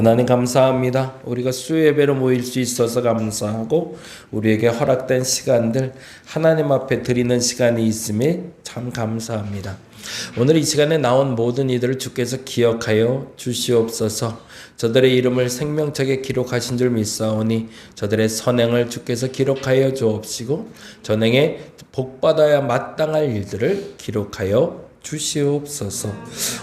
하나님 감사합니다. 우리가 수요예배로 모일 수 있어서 감사하고 우리에게 허락된 시간들 하나님 앞에 드리는 시간이 있음에 참 감사합니다. 오늘 이 시간에 나온 모든 이들을 주께서 기억하여 주시옵소서. 저들의 이름을 생명책에 기록하신 줄 믿사오니 저들의 선행을 주께서 기록하여 주옵시고 전행에 복받아야 마땅할 일들을 기록하여 주시옵소서.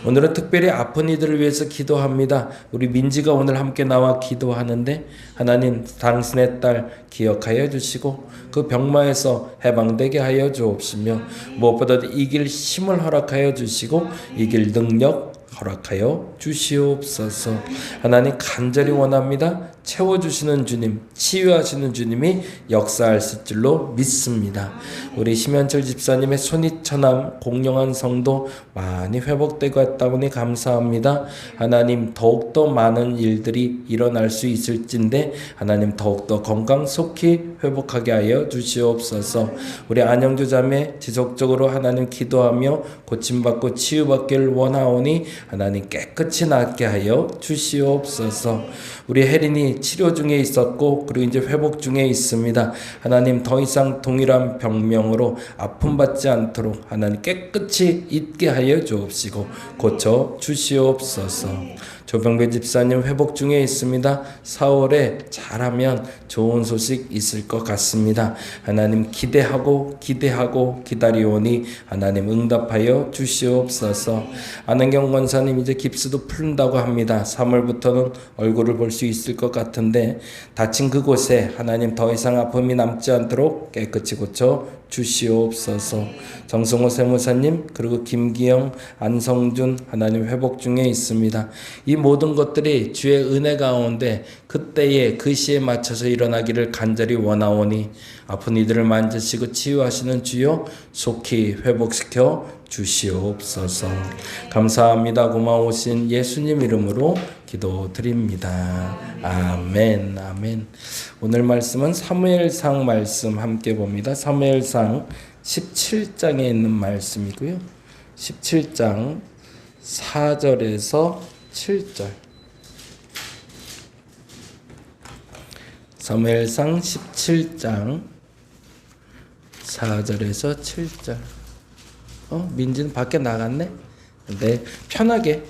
오늘은 특별히 아픈 이들을 위해서 기도합니다. 우리 민지가 오늘 함께 나와 기도하는데 하나님 당신의 딸 기억하여 주시고 그 병마에서 해방되게 하여 주옵시며 무엇보다도 이길 힘을 허락하여 주시고 이길 능력 허락하여 주시옵소서. 하나님 간절히 원합니다. 채워주시는 주님, 치유하시는 주님이 역사하실 줄로 믿습니다. 우리 심현철 집사님의 손이천함 공령한 성도 많이 회복되고 있다보니 감사합니다. 하나님 더욱더 많은 일들이 일어날 수 있을진데 하나님 더욱더 건강 속히 회복하게 하여 주시옵소서. 우리 안영주 자매 지속적으로 하나님 기도하며 고침받고 치유받기를 원하오니 하나님 깨끗이 낫게 하여 주시옵소서. 우리 혜린이 치료 중에 있었고 그리고 이제 회복 중에 있습니다. 하나님 더 이상 동일한 병명으로 아픔받지 않도록 하나님 깨끗이 잊게 하여 주옵시고 고쳐 주시옵소서. 조병배 집사님 회복 중에 있습니다. 4월에 잘하면 좋은 소식 있을 것 같습니다. 하나님 기대하고 기다리오니 하나님 응답하여 주시옵소서. 안은경 권사님 이제 깁스도 풀린다고 합니다. 3월부터는 얼굴을 볼 수 있을 것 같은데 다친 그곳에 하나님 더 이상 아픔이 남지 않도록 깨끗이 고쳐 주시옵소서. 정성호 세무사님 그리고 김기영, 안성준 하나님 회복 중에 있습니다. 이 모든 것들이 주의 은혜 가운데 그때에 그 시에 맞춰서 일어나기를 간절히 원하오니 아픈 이들을 만지시고 치유하시는 주여 속히 회복시켜 주시옵소서. 감사합니다. 고마우신 예수님 이름으로 기도드립니다. 아멘. 아멘. 오늘 말씀은 사무엘상 말씀 함께 봅니다. 사무엘상 17장에 있는 말씀이고요. 17장 4절에서 7절. 사무엘상 17장 4절에서 7절. 민지는 밖에 나갔네? 네, 편하게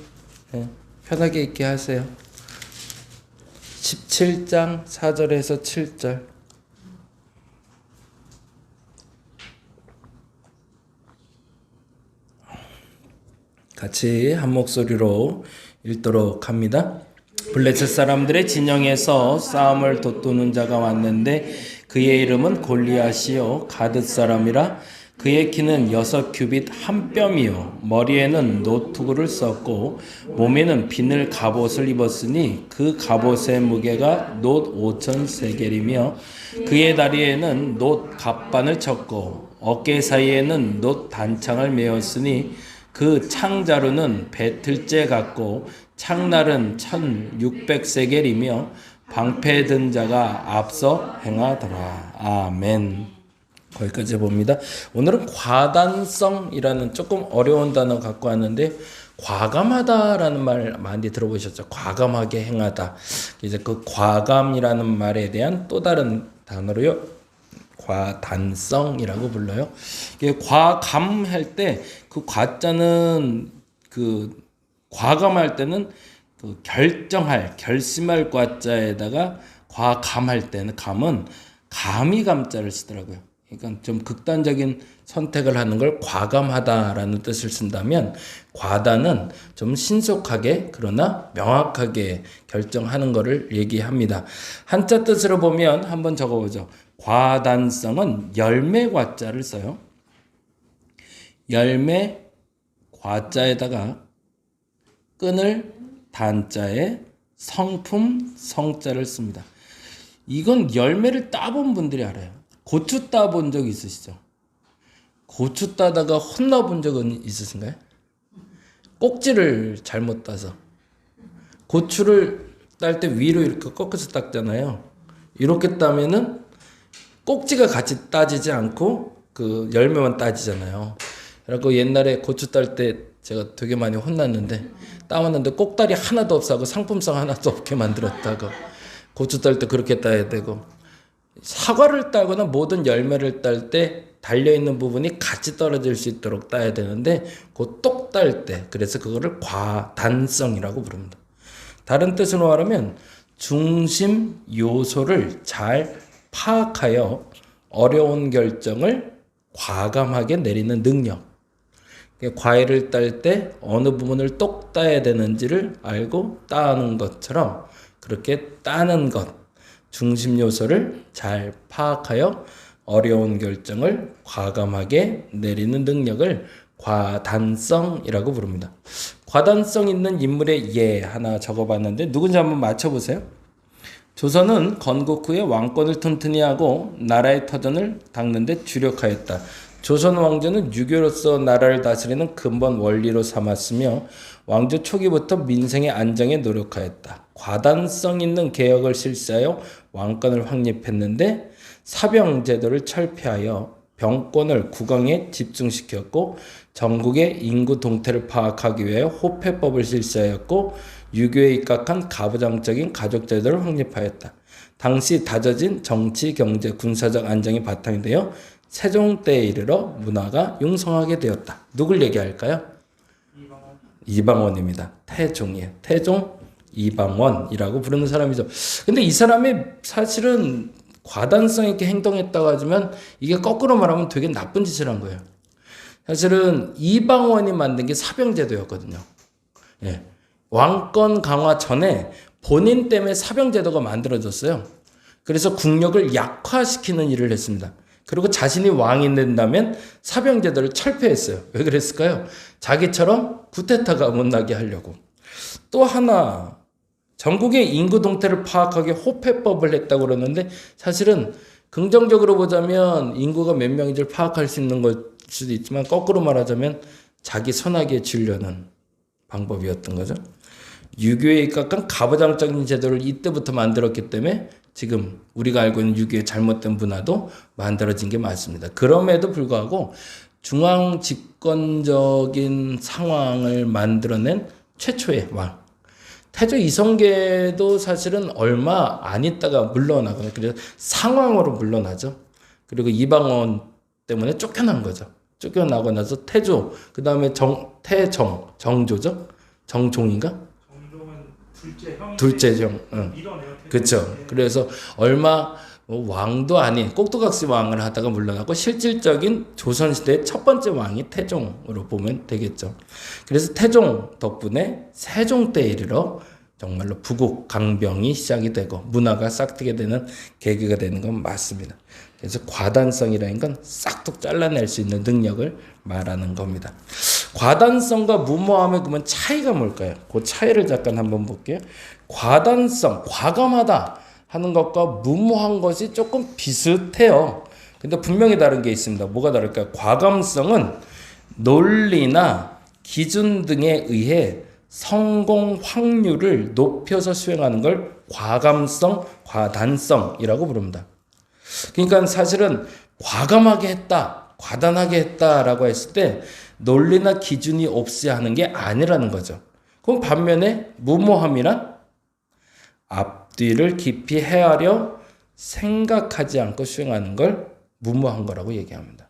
있게 하세요. 17장 4절에서 7절. 같이 한 목소리로 읽도록 합니다. 블레셋 사람들의 진영에서 싸움을 돋우는 자가 왔는데 그의 이름은 골리앗이요 가드 사람이라. 그의 키는 6규빗 한 뼘이요 머리에는 노투구를 썼고 몸에는 비늘 갑옷을 입었으니 그 갑옷의 무게가 놋 5,000세겔이며 그의 다리에는 놋 갑반을 쳤고 어깨 사이에는 놋 단창을 메었으니 그 창자루는 배틀째 같고 창날은 1,600세겔이며 방패 든 자가 앞서 행하더라. 아멘. 거기까지 봅니다. 오늘은 과단성이라는 조금 어려운 단어 갖고 왔는데 과감하다라는 말 많이 들어보셨죠? 과감하게 행하다. 이제 그 과감이라는 말에 대한 또 다른 단어로요. 과단성이라고 불러요. 이게 과감할 때 그 과자는 그 과감할 때는 그 결심할 과자에다가 과감할 때는 감은 감히 감자를 쓰더라고요. 그러니까 좀 극단적인 선택을 하는 걸 과감하다라는 뜻을 쓴다면 과단은 좀 신속하게 그러나 명확하게 결정하는 것을 얘기합니다. 한자 뜻으로 보면 한번 적어보죠. 과단성은 열매 과자를 써요. 열매 과자에다가 끈을 단자에 성품 성자를 씁니다. 이건 열매를 따본 분들이 알아요. 고추 따본 적 있으시죠? 고추 따다가 혼나본 적은 있으신가요? 꼭지를 잘못 따서. 고추를 딸 때 위로 이렇게 꺾어서 닦잖아요. 이렇게 따면은 꼭지가 같이 따지지 않고 그 열매만 따지잖아요. 그래서 옛날에 고추 딸 때 제가 되게 많이 혼났는데 따왔는데 꼭다리 하나도 없어 하고 상품성 하나도 없게 만들었다고. 고추 딸 때 그렇게 따야 되고, 사과를 따거나 모든 열매를 딸 때 달려있는 부분이 같이 떨어질 수 있도록 따야 되는데 그 똑 딸 때, 그래서 그거를 과단성이라고 부릅니다. 다른 뜻으로 말하면 중심 요소를 잘 파악하여 어려운 결정을 과감하게 내리는 능력. 과일을 딸 때 어느 부분을 똑 따야 되는지를 알고 따는 것처럼 그렇게 따는 것, 중심 요소를 잘 파악하여 어려운 결정을 과감하게 내리는 능력을 과단성이라고 부릅니다. 과단성 있는 인물의 예 하나 적어봤는데 누군지 한번 맞춰보세요. 조선은 건국 후에 왕권을 튼튼히 하고 나라의 터전을 닦는 데 주력하였다. 조선 왕조는 유교로서 나라를 다스리는 근본 원리로 삼았으며 왕조 초기부터 민생의 안정에 노력하였다. 과단성 있는 개혁을 실시하여 왕권을 확립했는데 사병제도를 철폐하여 병권을 국왕에 집중시켰고 전국의 인구 동태를 파악하기 위해 호패법을 실시하였고 유교에 입각한 가부장적인 가족제도를 확립하였다. 당시 다져진 정치, 경제, 군사적 안정이 바탕이 되어 세종 때에 이르러 문화가 융성하게 되었다. 누굴 얘기할까요? 이방원입니다. 태종이에요. 태종 이방원이라고 부르는 사람이죠. 근데 이 사람이 사실은 과단성 있게 행동했다고 하지만 이게 거꾸로 말하면 되게 나쁜 짓을 한 거예요. 사실은 이방원이 만든 게 사병제도였거든요. 예. 왕권 강화 전에 본인 때문에 사병제도가 만들어졌어요. 그래서 국력을 약화시키는 일을 했습니다. 그리고 자신이 왕이 된다면 사병제도를 철폐했어요. 왜 그랬을까요? 자기처럼 구테타가 못 나게 하려고. 또 하나, 전국의 인구 동태를 파악하기 호패법을 했다고 그러는데 사실은 긍정적으로 보자면 인구가 몇 명인지를 파악할 수 있는 걸 수도 있지만 거꾸로 말하자면 자기 손아귀에 쥐려는 방법이었던 거죠. 유교에 입각한 가부장적인 제도를 이때부터 만들었기 때문에 지금 우리가 알고 있는 유교의 잘못된 문화도 만들어진 게 맞습니다. 그럼에도 불구하고 중앙 집권적인 상황을 만들어낸 최초의 왕. 태조 이성계도 사실은 얼마 안 있다가 물러나거든요. 그래서 상황으로 물러나죠. 그리고 이방원 때문에 쫓겨난 거죠. 쫓겨나고 나서 태조, 그 다음에 태정, 정조죠? 정종인가? 정종은 둘째 형인데 둘째 형. 응. 밀어내요. 그렇죠. 그래서 얼마 왕도 아닌 꼭두각시 왕을 하다가 물러나고 실질적인 조선시대의 첫 번째 왕이 태종으로 보면 되겠죠. 그래서 태종 덕분에 세종 때에 이르러 정말로 부국 강병이 시작이 되고 문화가 싹트게 되는 계기가 되는 건 맞습니다. 그래서 과단성이라는 건 싹둑 잘라낼 수 있는 능력을 말하는 겁니다. 과단성과 무모함의 그러면 차이가 뭘까요? 그 차이를 잠깐 한번 볼게요. 과단성, 과감하다 하는 것과 무모한 것이 조금 비슷해요. 근데 분명히 다른 게 있습니다. 뭐가 다를까요? 과감성은 논리나 기준 등에 의해 성공 확률을 높여서 수행하는 걸 과감성, 과단성이라고 부릅니다. 그러니까 사실은 과감하게 했다, 과단하게 했다라고 했을 때 논리나 기준이 없이 하는 게 아니라는 거죠. 그럼 반면에 무모함이란 앞뒤를 깊이 헤아려 생각하지 않고 수행하는 걸 무모한 거라고 얘기합니다.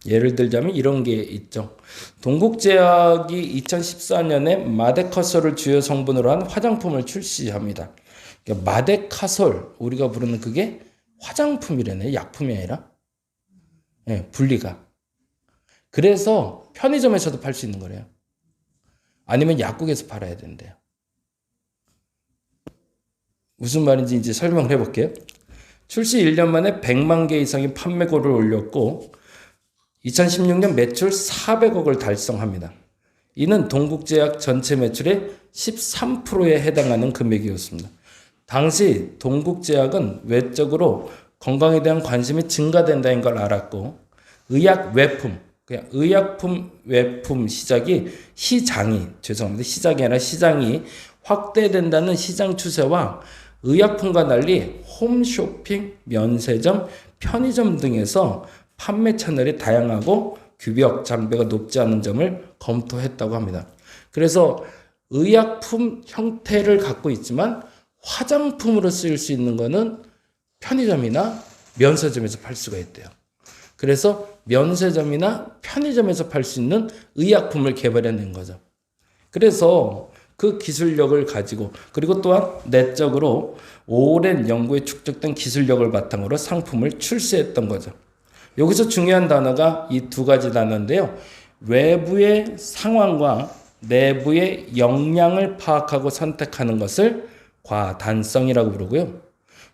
예를 들자면 이런 게 있죠. 동국제약이 2014년에 마데카솔을 주요 성분으로 한 화장품을 출시합니다. 그러니까 마데카솔, 우리가 부르는 그게 화장품이라네, 약품이 아니라. 네, 분리가. 그래서 편의점에서도 팔 수 있는 거래요. 아니면 약국에서 팔아야 된대요. 무슨 말인지 이제 설명을 해볼게요. 출시 1년 만에 100만 개 이상의 판매고를 올렸고 2016년 매출 400억을 달성합니다. 이는 동국제약 전체 매출의 13%에 해당하는 금액이었습니다. 당시 동국제약은 외적으로 건강에 대한 관심이 증가된다는 걸 알았고 의약 외품, 그냥 의약품 외품 시장이 확대된다는 시장 추세와 의약품과 달리 홈쇼핑, 면세점, 편의점 등에서 판매 채널이 다양하고 규벽, 장벽가 높지 않은 점을 검토했다고 합니다. 그래서 의약품 형태를 갖고 있지만 화장품으로 쓰일 수 있는 거는 편의점이나 면세점에서 팔 수가 있대요. 그래서 면세점이나 편의점에서 팔 수 있는 의약품을 개발해낸 거죠. 그래서 그 기술력을 가지고 그리고 또한 내적으로 오랜 연구에 축적된 기술력을 바탕으로 상품을 출시했던 거죠. 여기서 중요한 단어가 이 두 가지 단어인데요. 외부의 상황과 내부의 역량을 파악하고 선택하는 것을 과단성이라고 부르고요.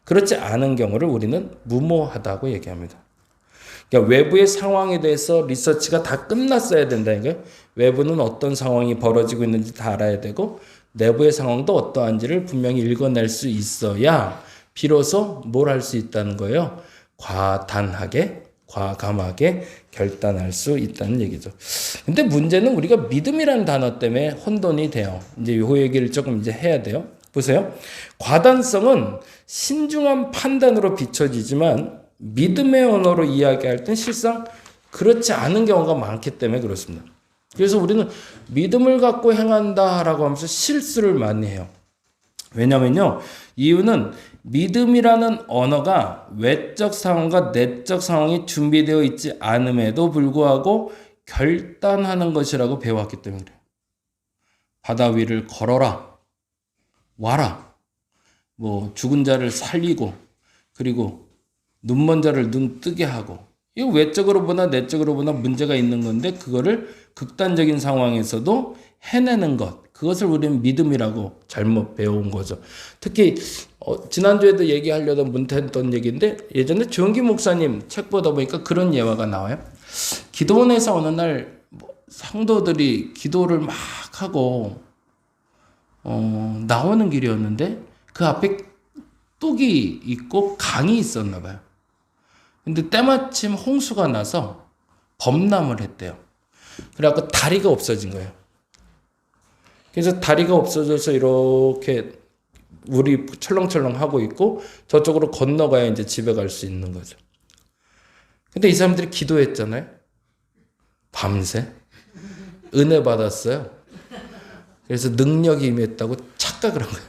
그렇지 않은 경우를 우리는 무모하다고 얘기합니다. 그러니까 외부의 상황에 대해서 리서치가 다 끝났어야 된다는 거예요. 외부는 어떤 상황이 벌어지고 있는지 다 알아야 되고 내부의 상황도 어떠한지를 분명히 읽어낼 수 있어야 비로소 뭘 할 수 있다는 거예요. 과감하게 결단할 수 있다는 얘기죠. 근데 문제는 우리가 믿음이라는 단어 때문에 혼돈이 돼요. 이제 요 얘기를 조금 이제 해야 돼요. 보세요. 과단성은 신중한 판단으로 비춰지지만 믿음의 언어로 이야기할 땐 실상 그렇지 않은 경우가 많기 때문에 그렇습니다. 그래서 우리는 믿음을 갖고 행한다라고 하면서 실수를 많이 해요. 왜냐면요. 이유는 믿음이라는 언어가 외적 상황과 내적 상황이 준비되어 있지 않음에도 불구하고 결단하는 것이라고 배워왔기 때문에 그래요. 바다 위를 걸어라. 와라. 뭐 죽은 자를 살리고 그리고 눈먼 자를 눈 뜨게 하고 이거 외적으로 보나 내적으로 보나 문제가 있는 건데 그거를 극단적인 상황에서도 해내는 것 그것을 우리는 믿음이라고 잘못 배운 거죠. 특히 지난주에도 얘기하려던 문태했던 얘기인데 예전에 조영기 목사님 책 보다 보니까 그런 예화가 나와요. 기도원에서 어느 날 성도들이 기도를 막 하고 나오는 길이었는데 그 앞에 뚝이 있고 강이 있었나 봐요. 근데 때마침 홍수가 나서 범람을 했대요. 그래갖고 다리가 없어진 거예요. 그래서 다리가 없어져서 이렇게 물이 철렁철렁 하고 있고 저쪽으로 건너가야 이제 집에 갈 수 있는 거죠. 근데 이 사람들이 기도했잖아요. 밤새. 은혜 받았어요. 그래서 능력이 임했다고 착각을 한 거예요.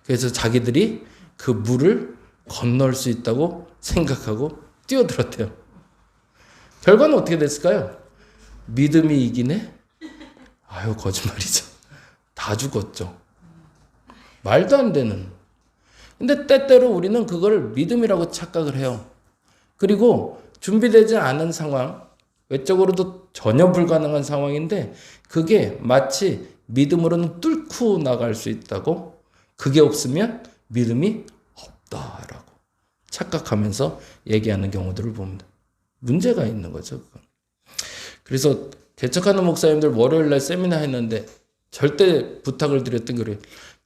그래서 자기들이 그 물을 건널 수 있다고 생각하고 뛰어들었대요. 결과는 어떻게 됐을까요? 믿음이 이기네? 아유, 거짓말이죠. 다 죽었죠. 말도 안 되는. 근데 때때로 우리는 그걸 믿음이라고 착각을 해요. 그리고 준비되지 않은 상황, 외적으로도 전혀 불가능한 상황인데 그게 마치 믿음으로는 뚫고 나갈 수 있다고 그게 없으면 믿음이 없다라고 착각하면서 얘기하는 경우들을 봅니다. 문제가 있는 거죠. 그건. 그래서 개척하는 목사님들 월요일날 세미나 했는데 절대 부탁을 드렸던 게 그래요.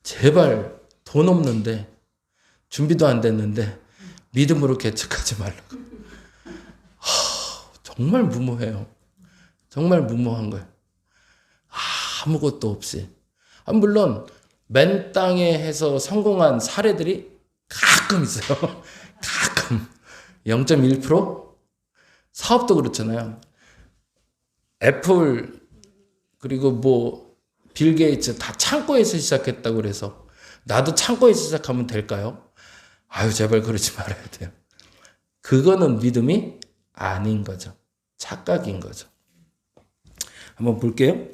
제발 돈 없는데 준비도 안 됐는데 믿음으로 개척하지 말라고. 정말 무모해요. 정말 무모한 거예요. 아무것도 없이. 물론 맨 땅에 해서 성공한 사례들이 가끔 있어요. 가끔. 0.1%? 사업도 그렇잖아요. 애플 그리고 뭐 빌 게이츠 다 창고에서 시작했다고 그래서 나도 창고에서 시작하면 될까요? 아유 제발 그러지 말아야 돼요. 그거는 믿음이 아닌 거죠. 착각인 거죠. 한번 볼게요.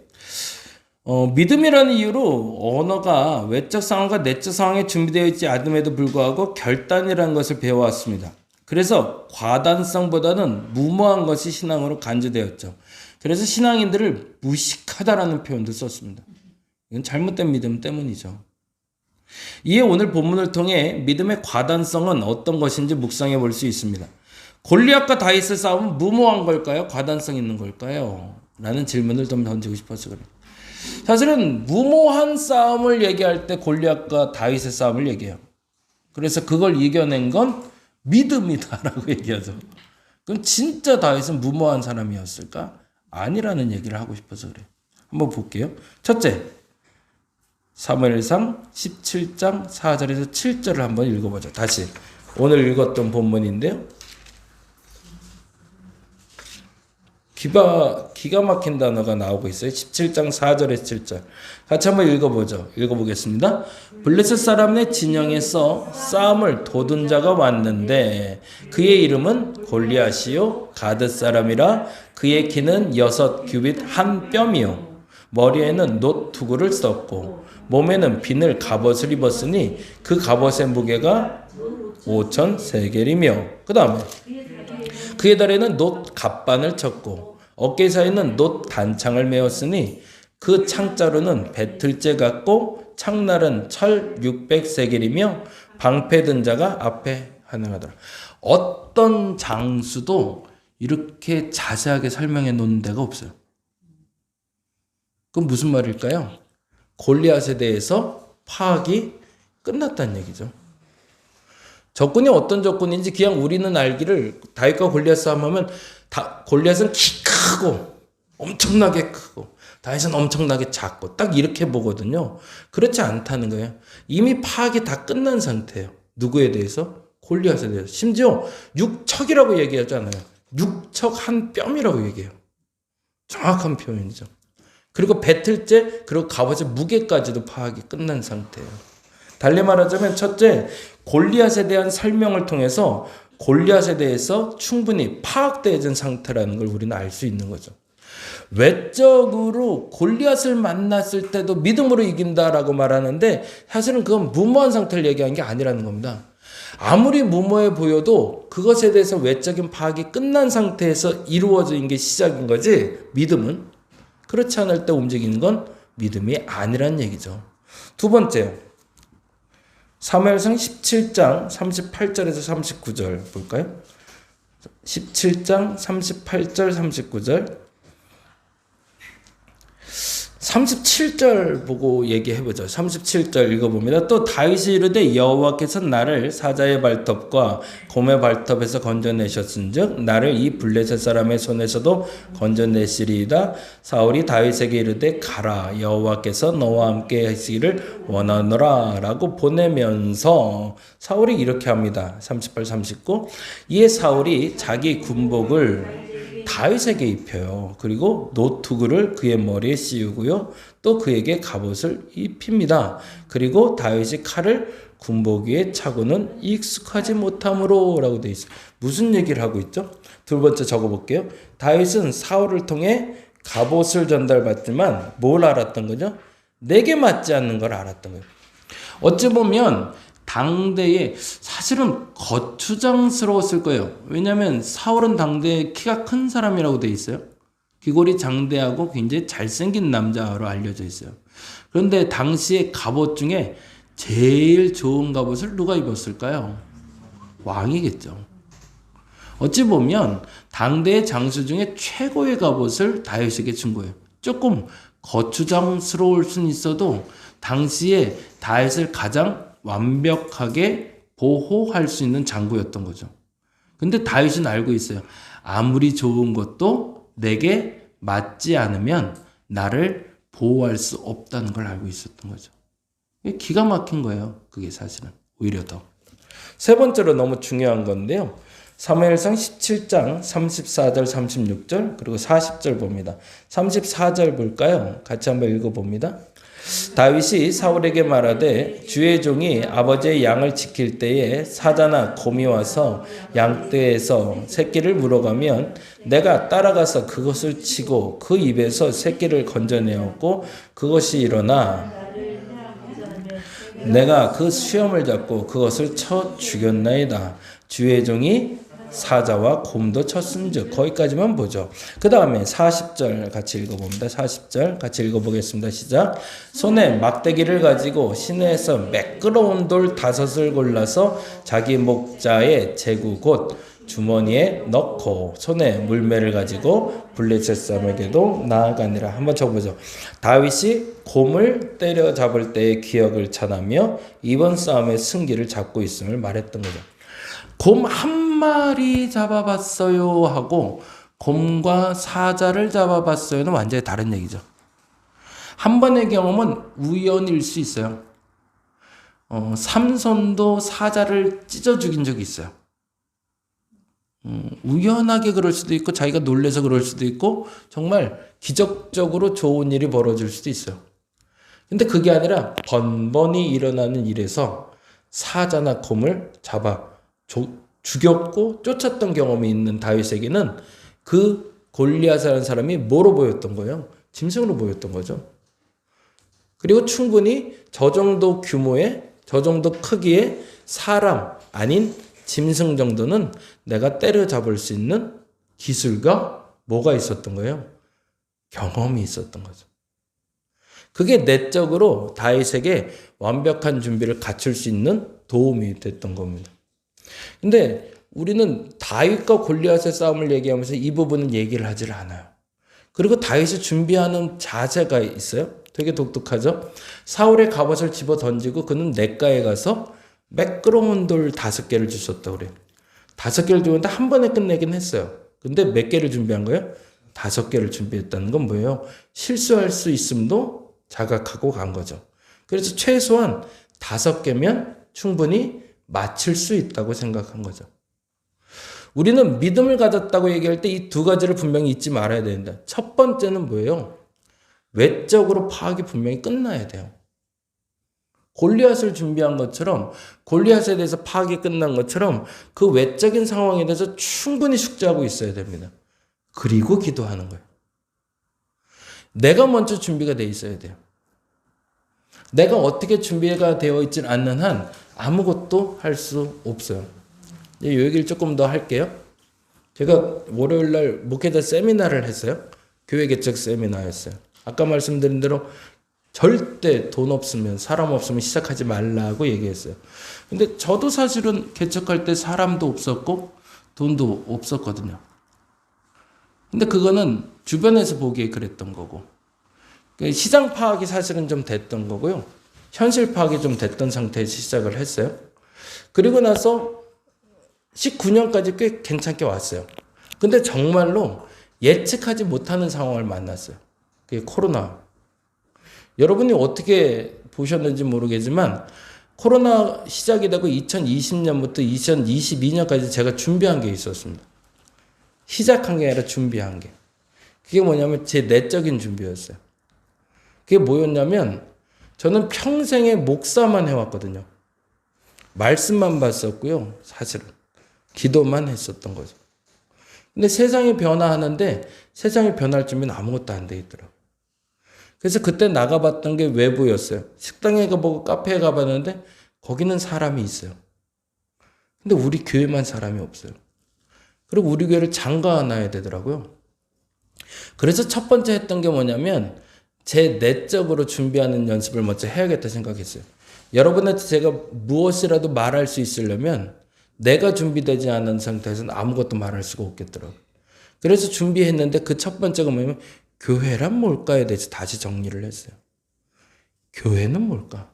믿음이라는 이유로 언어가 외적 상황과 내적 상황에 준비되어 있지 않음에도 불구하고 결단이라는 것을 배워왔습니다. 그래서 과단성보다는 무모한 것이 신앙으로 간주되었죠. 그래서 신앙인들을 무식하다라는 표현도 썼습니다. 이건 잘못된 믿음 때문이죠. 이에 오늘 본문을 통해 믿음의 과단성은 어떤 것인지 묵상해 볼 수 있습니다. 골리앗과 다윗의 싸움은 무모한 걸까요? 과단성 있는 걸까요? 라는 질문을 좀 던지고 싶어서 그래요. 사실은 무모한 싸움을 얘기할 때 골리앗과 다윗의 싸움을 얘기해요. 그래서 그걸 이겨낸 건 믿음이다라고 얘기하죠. 그럼 진짜 다윗은 무모한 사람이었을까? 아니라는 얘기를 하고 싶어서 그래요. 한번 볼게요. 첫째, 사무엘상 17장 4절에서 7절을 한번 읽어보죠. 다시 오늘 읽었던 본문인데요. 기가 막힌 단어가 나오고 있어요. 17장 4절에서 7절. 같이 한번 읽어보죠. 읽어보겠습니다. 블레셋 사람의 진영에서 싸움을 도둔 자가 왔는데 그의 이름은 골리앗이요 가드 사람이라 그의 키는 6규빗 한 뼘이요 머리에는 놋투구를 썼고 몸에는 비늘 갑옷을 입었으니 그 갑옷의 무게가 5천 세겔이며 그 다음에 그의 다리에는 놋 갑반을 쳤고 어깨 사이에는 놋 단창을 메었으니 그 창자루는 배틀째 같고 창날은 철 600세겔이며 방패 든 자가 앞에 환영하더라. 어떤 장수도 이렇게 자세하게 설명해 놓은 데가 없어요. 그건 무슨 말일까요? 골리앗에 대해서 파악이 끝났다는 얘기죠. 적군이 어떤 적군인지 그냥 우리는 알기를 다윗과 골리앗 싸움하면 골리앗은 키 크고 엄청나게 크고 다윗은 엄청나게 작고 딱 이렇게 보거든요. 그렇지 않다는 거예요. 이미 파악이 다 끝난 상태예요. 누구에 대해서? 골리앗에 대해서. 심지어 육척이라고 얘기하잖아요. 육척 한 뼘이라고 얘기해요. 정확한 표현이죠. 그리고 배틀째 그리고 갑옷의 무게까지도 파악이 끝난 상태예요. 달리 말하자면 첫째, 골리앗에 대한 설명을 통해서 골리앗에 대해서 충분히 파악되어진 상태라는 걸 우리는 알 수 있는 거죠. 외적으로 골리앗을 만났을 때도 믿음으로 이긴다라고 말하는데 사실은 그건 무모한 상태를 얘기한 게 아니라는 겁니다. 아무리 무모해 보여도 그것에 대해서 외적인 파악이 끝난 상태에서 이루어진 게 시작인 거지 믿음은 그렇지 않을 때 움직이는 건 믿음이 아니란 얘기죠. 두 번째요. 사무엘상 17장 38절에서 39절 볼까요? 17장 38절 39절 37절 보고 얘기해보죠. 37절 읽어봅니다. 또 다윗이 이르되 여호와께서 나를 사자의 발톱과 곰의 발톱에서 건져내셨은즉 나를 이 블레셋 사람의 손에서도 건져내시리이다. 사울이 다윗에게 이르되 가라 여호와께서 너와 함께 하시기를 원하노라 라고 보내면서 사울이 이렇게 합니다. 38, 39 이에 사울이 자기 군복을 다윗에게 입혀요. 그리고 노투구를 그의 머리에 씌우고요. 또 그에게 갑옷을 입힙니다. 그리고 다윗이 칼을 군복 위에 차고는 익숙하지 못함으로 라고 되어 있어요. 무슨 얘기를 하고 있죠? 두 번째 적어볼게요. 다윗은 사울을 통해 갑옷을 전달받지만 뭘 알았던 거죠? 내게 맞지 않는 걸 알았던 거예요. 어찌 보면 당대에 사실은 거추장스러웠을 거예요. 왜냐하면 사울은 당대에 키가 큰 사람이라고 돼 있어요. 귀골이 장대하고 굉장히 잘생긴 남자로 알려져 있어요. 그런데 당시의 갑옷 중에 제일 좋은 갑옷을 누가 입었을까요? 왕이겠죠. 어찌 보면 당대의 장수 중에 최고의 갑옷을 다윗에게 준 거예요. 조금 거추장스러울 수는 있어도 당시에 다윗을 가장 완벽하게 보호할 수 있는 장구였던 거죠. 근데 다윗은 알고 있어요. 아무리 좋은 것도 내게 맞지 않으면 나를 보호할 수 없다는 걸 알고 있었던 거죠. 기가 막힌 거예요. 그게 사실은 오히려 더. 세 번째로 너무 중요한 건데요. 사무엘상 17장 34절 36절 그리고 40절 봅니다. 34절 볼까요? 같이 한번 읽어봅니다. 다윗이 사울에게 말하되 주의 종이 아버지의 양을 지킬 때에 사자나 곰이 와서 양떼에서 새끼를 물어가면 내가 따라가서 그것을 치고 그 입에서 새끼를 건져내었고 그것이 일어나 내가 그 수염을 잡고 그것을 쳐 죽였나이다. 주의 종이 사자와 곰도 쳤은즉 거기까지만 보죠. 그 다음에 40절 같이 읽어봅니다. 40절 같이 읽어보겠습니다. 시작. 손에 막대기를 가지고 시내에서 매끄러운 돌 5을 골라서 자기 목자의 제구 곧 주머니에 넣고 손에 물매를 가지고 블레셋 사람에게도 나아가니라. 한번 쳐보죠. 다윗이 곰을 때려잡을 때의 기억을 전하며 이번 싸움의 승기를 잡고 있음을 말했던 거죠. 곰 한 마리 잡아봤어요 하고 곰과 사자를 잡아봤어요는 완전히 다른 얘기죠. 한 번의 경험은 우연일 수 있어요. 삼손도 사자를 찢어 죽인 적이 있어요. 우연하게 그럴 수도 있고 자기가 놀래서 그럴 수도 있고 정말 기적적으로 좋은 일이 벌어질 수도 있어요. 근데 그게 아니라 번번이 일어나는 일에서 사자나 곰을 잡아 죽였고 쫓았던 경험이 있는 다윗에게는 그 골리앗이라는 사람이 뭐로 보였던 거예요? 짐승으로 보였던 거죠. 그리고 충분히 저 정도 규모의, 저 정도 크기의 사람 아닌 짐승 정도는 내가 때려잡을 수 있는 기술과 뭐가 있었던 거예요? 경험이 있었던 거죠. 그게 내적으로 다윗에게 완벽한 준비를 갖출 수 있는 도움이 됐던 겁니다. 근데 우리는 다윗과 골리앗의 싸움을 얘기하면서 이 부분은 얘기를 하질 않아요. 그리고 다윗이 준비하는 자세가 있어요. 되게 독특하죠. 사울의 갑옷을 집어 던지고 그는 냇가에 가서 매끄러운 돌 5개를 주셨다고 그래요. 5개를 주는데 한 번에 끝내긴 했어요. 근데 몇 개를 준비한 거예요? 5개를 준비했다는 건 뭐예요? 실수할 수 있음도 자각하고 간 거죠. 그래서 최소한 5개면 충분히 맞출 수 있다고 생각한 거죠. 우리는 믿음을 가졌다고 얘기할 때 이 2가지를 분명히 잊지 말아야 된다. 첫 번째는 뭐예요? 외적으로 파악이 분명히 끝나야 돼요. 골리앗을 준비한 것처럼, 골리앗에 대해서 파악이 끝난 것처럼 그 외적인 상황에 대해서 충분히 숙지하고 있어야 됩니다. 그리고 기도하는 거예요. 내가 먼저 준비가 돼 있어야 돼요. 내가 어떻게 준비가 되어 있지 않는 한 아무것도 할 수 없어요. 이 얘기를 조금 더 할게요. 제가 월요일날 목회자 세미나를 했어요. 교회 개척 세미나였어요. 아까 말씀드린 대로 절대 돈 없으면, 사람 없으면 시작하지 말라고 얘기했어요. 근데 저도 사실은 개척할 때 사람도 없었고 돈도 없었거든요. 근데 그거는 주변에서 보기에 그랬던 거고, 시장 파악이 사실은 좀 됐던 거고요. 현실 파악이 좀 됐던 상태에서 시작을 했어요. 그리고 나서 19년까지 꽤 괜찮게 왔어요. 근데 정말로 예측하지 못하는 상황을 만났어요. 그게 코로나. 여러분이 어떻게 보셨는지 모르겠지만 코로나 시작이 되고 2020년부터 2022년까지 제가 준비한 게 있었습니다. 시작한 게 아니라 준비한 게. 그게 뭐냐면 제 내적인 준비였어요. 그게 뭐였냐면 저는 평생에 목사만 해왔거든요. 말씀만 봤었고요. 사실은. 기도만 했었던 거죠. 근데 세상이 변화하는데 세상이 변할 준비는 아무것도 안 돼 있더라고요. 그래서 그때 나가봤던 게 외부였어요. 식당에 가보고 카페에 가봤는데 거기는 사람이 있어요. 근데 우리 교회만 사람이 없어요. 그리고 우리 교회를 장가놔야 되더라고요. 그래서 첫 번째 했던 게 뭐냐면 제 내적으로 준비하는 연습을 먼저 해야겠다 생각했어요. 여러분한테 제가 무엇이라도 말할 수 있으려면 내가 준비되지 않은 상태에서는 아무것도 말할 수가 없겠더라고요. 그래서 준비했는데 그 첫 번째가 뭐냐면 교회란 뭘까에 대해서 다시 정리를 했어요. 교회는 뭘까?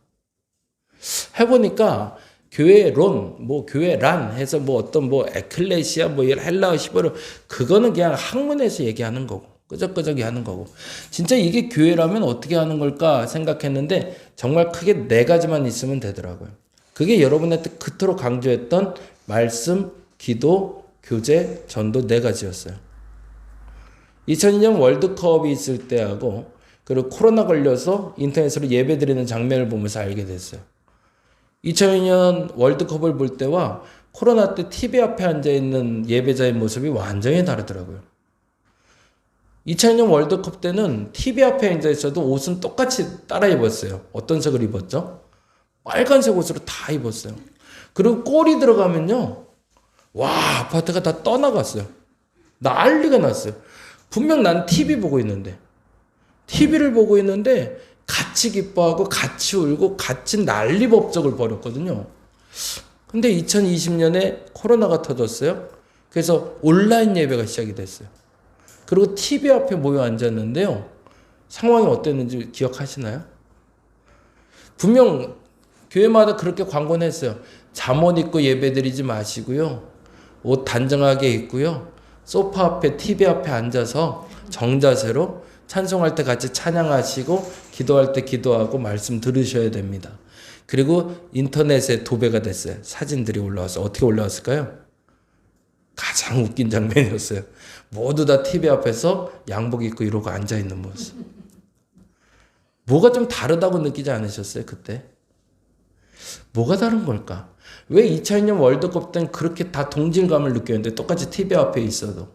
해보니까 교회론, 교회란 해서 어떤 에클레시아, 헬라어 히브리어, 그거는 그냥 학문에서 얘기하는 거고, 끄적끄적이 하는 거고. 진짜 이게 교회라면 어떻게 하는 걸까 생각했는데, 정말 크게 4가지만 있으면 되더라고요. 그게 여러분한테 그토록 강조했던 말씀, 기도, 교제, 전도 4가지였어요. 2002년 월드컵이 있을 때하고 그리고 코로나 걸려서 인터넷으로 예배 드리는 장면을 보면서 알게 됐어요. 2002년 월드컵을 볼 때와 코로나 때 TV 앞에 앉아있는 예배자의 모습이 완전히 다르더라고요. 2002년 월드컵 때는 TV 앞에 앉아있어도 옷은 똑같이 따라 입었어요. 어떤 색을 입었죠? 빨간색 옷으로 다 입었어요. 그리고 골이 들어가면요. 와, 아파트가 다 떠나갔어요. 난리가 났어요. 분명 난 TV 보고 있는데, TV를 보고 있는데 같이 기뻐하고 같이 울고 같이 난리법석을 벌였거든요. 근데 2020년에 코로나가 터졌어요. 그래서 온라인 예배가 시작이 됐어요. 그리고 TV 앞에 모여 앉았는데요. 상황이 어땠는지 기억하시나요? 분명 교회마다 그렇게 광고는 했어요. 잠옷 입고 예배드리지 마시고요. 옷 단정하게 입고요. 소파 앞에 TV 앞에 앉아서 정자세로 찬송할 때 같이 찬양하시고 기도할 때 기도하고 말씀 들으셔야 됩니다. 그리고 인터넷에 도배가 됐어요. 사진들이 올라와서 어떻게 올라왔을까요? 가장 웃긴 장면이었어요. 모두 다 TV 앞에서 양복 입고 이러고 앉아있는 모습. 뭐가 좀 다르다고 느끼지 않으셨어요, 그때? 뭐가 다른 걸까? 왜 2002년 월드컵 때는 그렇게 다 동질감을 느꼈는데 똑같이 TV 앞에 있어도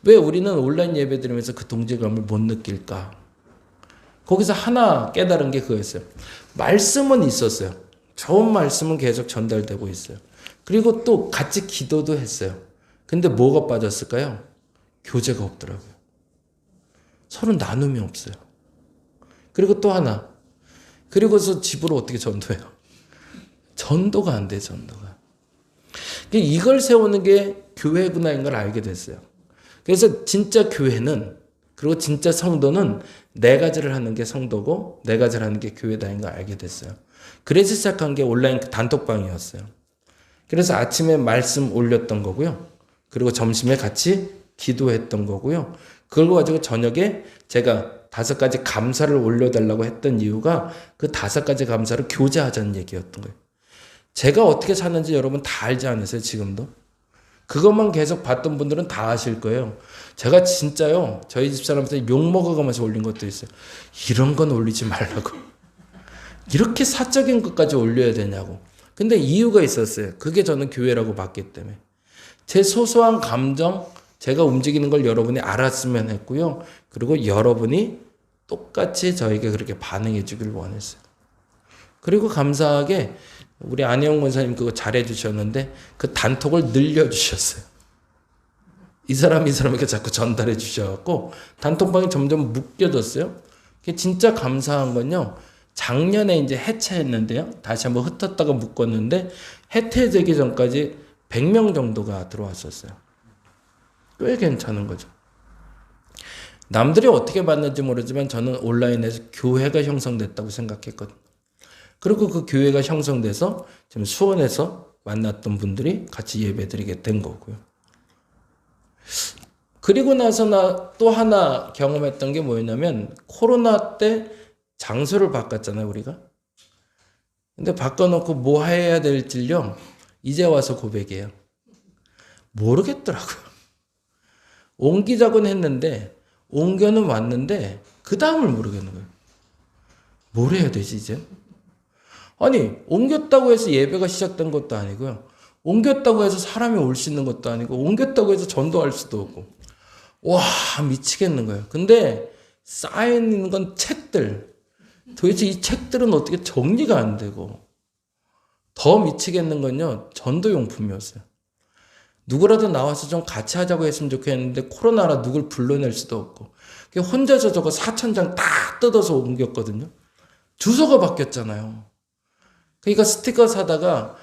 왜 우리는 온라인 예배 드리면서 그 동질감을 못 느낄까? 거기서 하나 깨달은 게 그거였어요. 말씀은 있었어요. 좋은 말씀은 계속 전달되고 있어요. 그리고 또 같이 기도도 했어요. 근데 뭐가 빠졌을까요? 교제가 없더라고요. 서로 나눔이 없어요. 그리고 또 하나. 그리고서 집으로 어떻게 전도해요? 전도가 안 돼, 전도가. 이걸 세우는 게 교회구나인 걸 알게 됐어요. 그래서 진짜 교회는, 그리고 진짜 성도는 네 가지를 하는 게 성도고 네 가지를 하는 게 교회다인 걸 알게 됐어요. 그래서 시작한 게 온라인 단톡방이었어요. 그래서 아침에 말씀 올렸던 거고요. 그리고 점심에 같이 기도했던 거고요. 그걸 가지고 저녁에 제가 5가지 감사를 올려달라고 했던 이유가 그 5가지 감사를 교제하자는 얘기였던 거예요. 제가 어떻게 사는지 여러분 다 알지 않으세요, 지금도? 그것만 계속 봤던 분들은 다 아실 거예요. 제가 진짜요, 저희 집사람한테 욕 먹어가면서 올린 것도 있어요. 이런 건 올리지 말라고. 이렇게 사적인 것까지 올려야 되냐고. 근데 이유가 있었어요. 그게 저는 교회라고 봤기 때문에. 제 소소한 감정, 제가 움직이는 걸 여러분이 알았으면 했고요. 그리고 여러분이 똑같이 저에게 그렇게 반응해 주길 원했어요. 그리고 감사하게 우리 안혜영 권사님 그거 잘해 주셨는데 그 단톡을 늘려 주셨어요. 이 사람에게 자꾸 전달해 주셔갖고 단톡방이 점점 묶여졌어요. 그게 진짜 감사한 건요. 작년에 이제 해체했는데요. 다시 한번 흩었다가 묶었는데 해체되기 전까지 100명 정도가 들어왔었어요. 꽤 괜찮은 거죠. 남들이 어떻게 봤는지 모르지만 저는 온라인에서 교회가 형성됐다고 생각했거든요. 그리고 그 교회가 형성돼서 지금 수원에서 만났던 분들이 같이 예배드리게 된 거고요. 그리고 나서 나 또 하나 경험했던 게 뭐였냐면 코로나 때 장소를 바꿨잖아요, 우리가. 근데 바꿔놓고 뭐 해야 될지요 이제 와서 고백이에요. 모르겠더라고요. 옮기자곤 했는데 옮겨는 왔는데 그 다음을 모르겠는 거예요. 뭘 해야 되지 이제? 아니 옮겼다고 해서 예배가 시작된 것도 아니고요. 옮겼다고 해서 사람이 올 수 있는 것도 아니고 옮겼다고 해서 전도할 수도 없고 와 미치겠는 거예요. 근데 쌓여있는 건 책들. 도대체 이 책들은 어떻게 정리가 안 되고 더 미치겠는 건요. 전도용품이었어요. 누구라도 나와서 좀 같이 하자고 했으면 좋겠는데 코로나라 누굴 불러낼 수도 없고 혼자서 저거 4,000장 딱 뜯어서 옮겼거든요. 주소가 바뀌었잖아요. 그러니까 스티커 사다가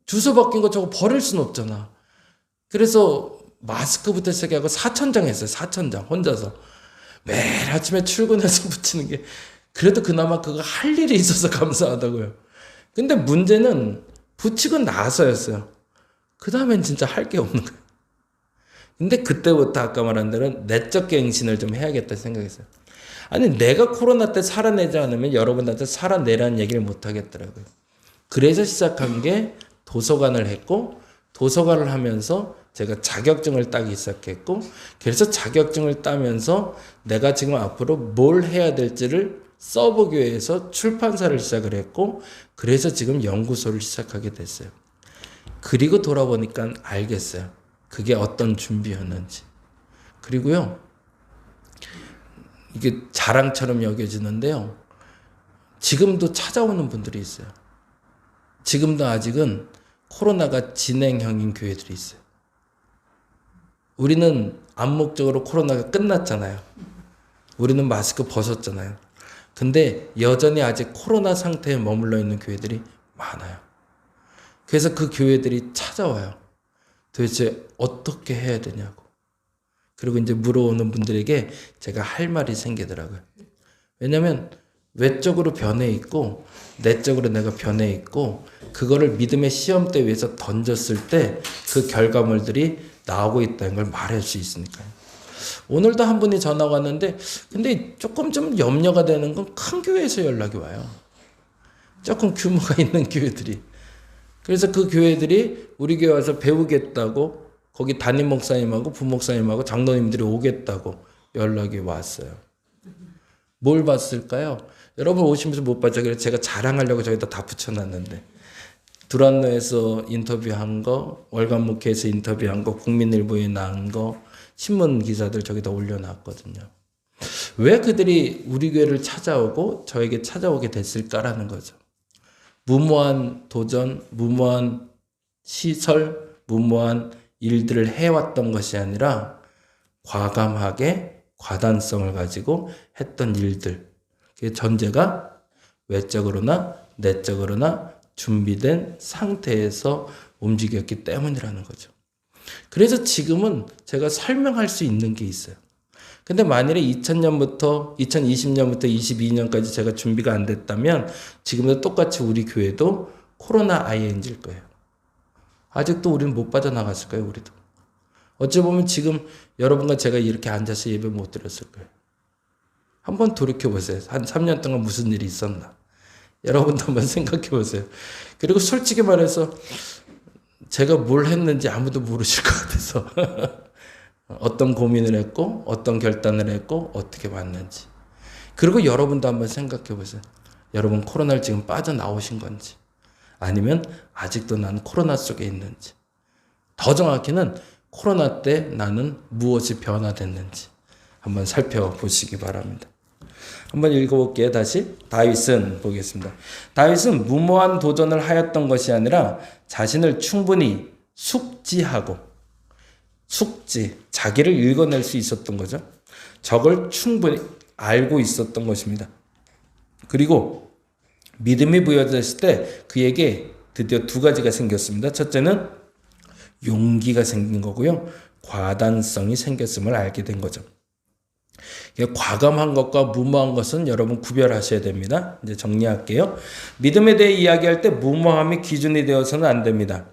주소 바뀐 거 저거 버릴 수는 없잖아. 그래서 마스크부터 시작하고 4,000장 했어요. 4,000장 혼자서. 매일 아침에 출근해서 붙이는 게 그래도 그나마 그거 할 일이 있어서 감사하다고요. 근데 문제는 붙이고 나서였어요. 그 다음엔 진짜 할 게 없는 거예요. 근데 그때부터 아까 말한 대로 내적 갱신을 좀 해야겠다 생각했어요. 아니 내가 코로나 때 살아내지 않으면 여러분한테 살아내라는 얘기를 못 하겠더라고요. 그래서 시작한 게 도서관을 했고 도서관을 하면서 제가 자격증을 따기 시작했고 그래서 자격증을 따면서 내가 지금 앞으로 뭘 해야 될지를 서브교회에서 출판사를 시작을 했고 그래서 지금 연구소를 시작하게 됐어요. 그리고 돌아보니까 알겠어요. 그게 어떤 준비였는지. 그리고요. 이게 자랑처럼 여겨지는데요. 지금도 찾아오는 분들이 있어요. 지금도 아직은 코로나가 진행형인 교회들이 있어요. 우리는 암묵적으로 코로나가 끝났잖아요. 우리는 마스크 벗었잖아요. 근데 여전히 아직 코로나 상태에 머물러 있는 교회들이 많아요. 그래서 그 교회들이 찾아와요. 도대체 어떻게 해야 되냐고. 그리고 이제 물어오는 분들에게 제가 할 말이 생기더라고요. 왜냐하면 외적으로 변해 있고 내적으로 내가 변해 있고 그거를 믿음의 시험대 위에서 던졌을 때 그 결과물들이 나오고 있다는 걸 말할 수 있으니까요. 오늘도 한 분이 전화가 왔는데 근데 조금 좀 염려가 되는 건 큰 교회에서 연락이 와요. 조금 규모가 있는 교회들이. 그래서 그 교회들이 우리 교회 와서 배우겠다고 거기 담임 목사님하고 부목사님하고 장로님들이 오겠다고 연락이 왔어요. 뭘 봤을까요? 여러분 오시면서 못 봤죠? 그래서 제가 자랑하려고 저기다 다 붙여놨는데 두란노에서 인터뷰한 거, 월간목회에서 인터뷰한 거, 국민일보에 나온 거, 신문 기사들 저기다 올려놨거든요. 왜 그들이 우리 교회를 찾아오고 저에게 찾아오게 됐을까라는 거죠. 무모한 도전, 무모한 시설, 무모한 일들을 해왔던 것이 아니라 과감하게 과단성을 가지고 했던 일들. 그 전제가 외적으로나 내적으로나 준비된 상태에서 움직였기 때문이라는 거죠. 그래서 지금은 제가 설명할 수 있는 게 있어요. 근데 만일에 2020년부터 22년까지 제가 준비가 안 됐다면 지금도 똑같이 우리 교회도 코로나 ING일 거예요. 아직도 우리는 못 빠져나갔을 거예요, 우리도. 어찌 보면 지금 여러분과 제가 이렇게 앉아서 예배 못 드렸을 거예요. 한번 돌이켜보세요. 한 3년 동안 무슨 일이 있었나. 여러분도 한번 생각해보세요. 그리고 솔직히 말해서 제가 뭘 했는지 아무도 모르실 것 같아서 어떤 고민을 했고 어떤 결단을 했고 어떻게 봤는지. 그리고 여러분도 한번 생각해보세요. 여러분 코로나를 지금 빠져나오신 건지 아니면 아직도 나는 코로나 속에 있는지. 더 정확히는 코로나 때 나는 무엇이 변화됐는지 한번 살펴보시기 바랍니다. 한번 읽어볼게요. 다시 다윗은 보겠습니다. 다윗은 무모한 도전을 하였던 것이 아니라 자신을 충분히 숙지하고 자기를 읽어낼 수 있었던 거죠. 적을 충분히 알고 있었던 것입니다. 그리고 믿음이 부여됐을 때 그에게 드디어 두 가지가 생겼습니다. 첫째는 용기가 생긴 거고요. 과단성이 생겼음을 알게 된 거죠. 과감한 것과 무모한 것은 여러분 구별하셔야 됩니다. 이제 정리할게요. 믿음에 대해 이야기할 때 무모함이 기준이 되어서는 안 됩니다.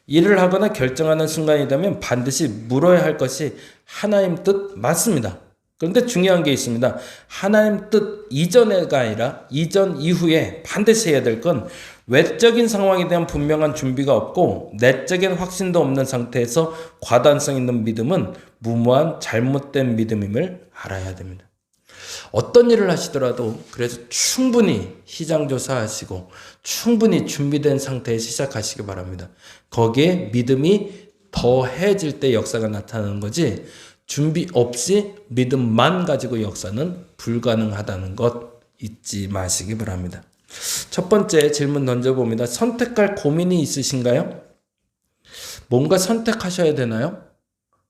일을 하거나 결정하는 순간이 되면 반드시 물어야 할 것이 하나님 뜻 맞습니다. 그런데 중요한 게 있습니다. 하나님 뜻 이전에가 아니라 이전 이후에 반드시 해야 될 건 외적인 상황에 대한 분명한 준비가 없고 내적인 확신도 없는 상태에서 과단성 있는 믿음은 무모한 잘못된 믿음임을 알아야 됩니다. 어떤 일을 하시더라도 그래서 충분히 시장조사하시고 충분히 준비된 상태에 시작하시기 바랍니다. 거기에 믿음이 더해질 때 역사가 나타나는 거지 준비 없이 믿음만 가지고 역사는 불가능하다는 것 잊지 마시기 바랍니다. 첫 번째 질문 던져봅니다. 선택할 고민이 있으신가요? 뭔가 선택하셔야 되나요?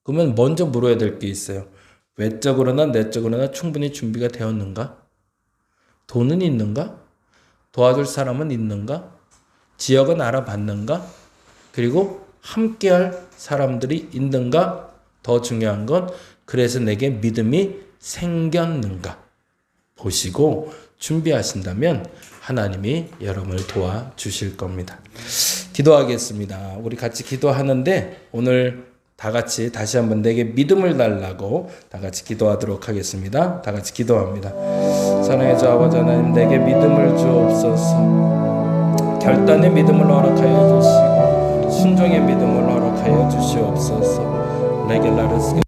그러면 먼저 물어야 될 게 있어요. 외적으로나 내적으로나 충분히 준비가 되었는가? 돈은 있는가? 도와줄 사람은 있는가? 지역은 알아봤는가? 그리고 함께할 사람들이 있는가? 더 중요한 건 그래서 내게 믿음이 생겼는가? 보시고 준비하신다면 하나님이 여러분을 도와주실 겁니다. 기도하겠습니다. 우리 같이 기도하는데 오늘 다 같이 다시 한번 내게 믿음을 달라고 다 같이 기도하도록 하겠습니다. 다 같이 기도합니다. 사랑의 주 아버지 하나님, 내게 믿음을 주옵소서. 결단의 믿음을 허락하여 주시고 순종의 믿음을 허락하여 주시옵소서. 레겔라르스